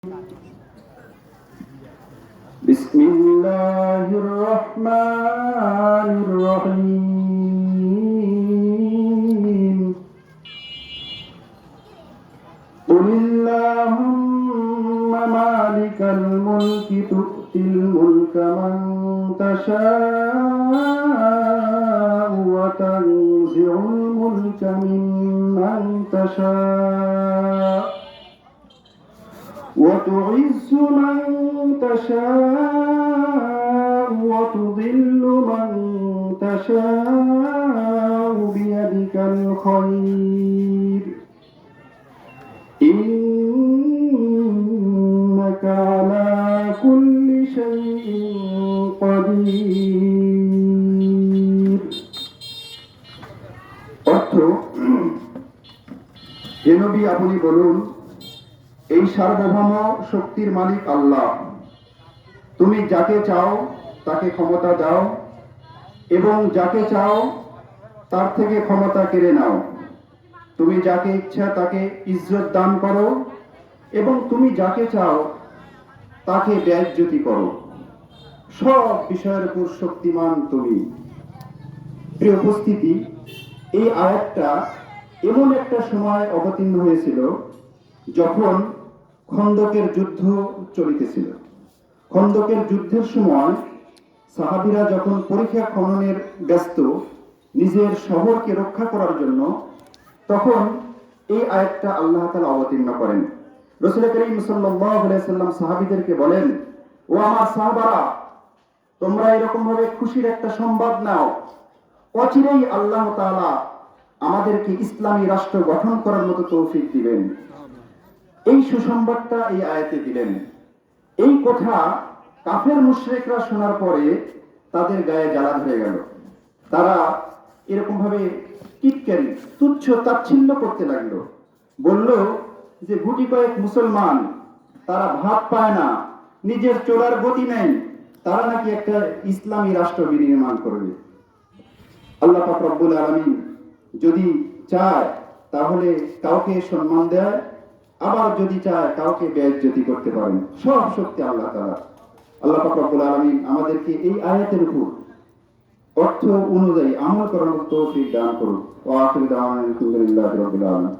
بسم الله الرحمن الرحيم قل اللهم مالك الملك تؤتي الملك من تشاء وتنزع الملك ممن تشاء وتعز من تشاء وتضل من تشاء بيدك الخير إنك على كل شيء قدير অর্থ হে নবী আপনি বলুন, এই সার্বভৌম শক্তির মালিক আল্লাহ, তুমি যাকে চাও তাকে ক্ষমতা দাও এবং যাকে চাও তার থেকে ক্ষমতা কেড়ে নাও। তুমি যাকে ইচ্ছা তাকে ইজ্জত দান করো এবং তুমি যাকে চাও তাকে বেইজ্জতি করো। সব বিষয়ের উপর শক্তিমান তুমি। প্রিয় উপস্থিতি, এই আয়াতটা এমন একটা সময় অবতীর্ণ হয়েছিল যখন খন্দকের যুদ্ধ চলিতেছিল। খন্দকের যুদ্ধের সময় সাহাবীরা যখন পরিখা খননের ব্যস্ত নিজের শহরকে রক্ষা করার জন্য, তখন এই আয়াতটা আল্লাহ তাআলা অবতীর্ণ করেন। রাসূল করিম সাল্লাল্লাহু আলাইহি সাল্লাম সাহাবীদেরকে বলেন, ও আমার সাহাবারা, তোমরা এরকম ভাবে খুশির একটা সংবাদ নাও, অচিরেই আল্লাহ তাআলা আমাদেরকে ইসলামী রাষ্ট্র গঠন করার মতো তৌফিক দিবেন। এই সুসংবাদটা এই আয়াতে দিলেন। এই কথা কাফের মুশরিকরা শোনার পরে তাদের গায়ে জ্বালা ধরে গেল। তারা এরকম ভাবে টিটকারি তুচ্ছ তাচ্ছিল্য করতে লাগলো। বলল যে গুটি কয়েক মুসলমান, তারা ভাত পায় না, নিজের চলার গতি নেই, তারা নাকি একটা ইসলামী রাষ্ট্র বিনির্মাণ করবে। আল্লাহ পাক রব্বুল আলামিন যদি চায় তাহলে কাউকে সম্মান দেয়, আবার যদি চায় কাউকে বেইজ্জতি করতে পারেন। সব শক্তি আল্লাহ তাআলা। আল্লাহ পাক রব্বুল আলামিন আমাদেরকে এই আয়াতের উপর অর্থ অনুযায়ী আমল করার তৌফিক দান করুন। ওয়া আখিরু দাওয়ানা আলহামদুলিল্লাহি রাব্বিল আলামিন।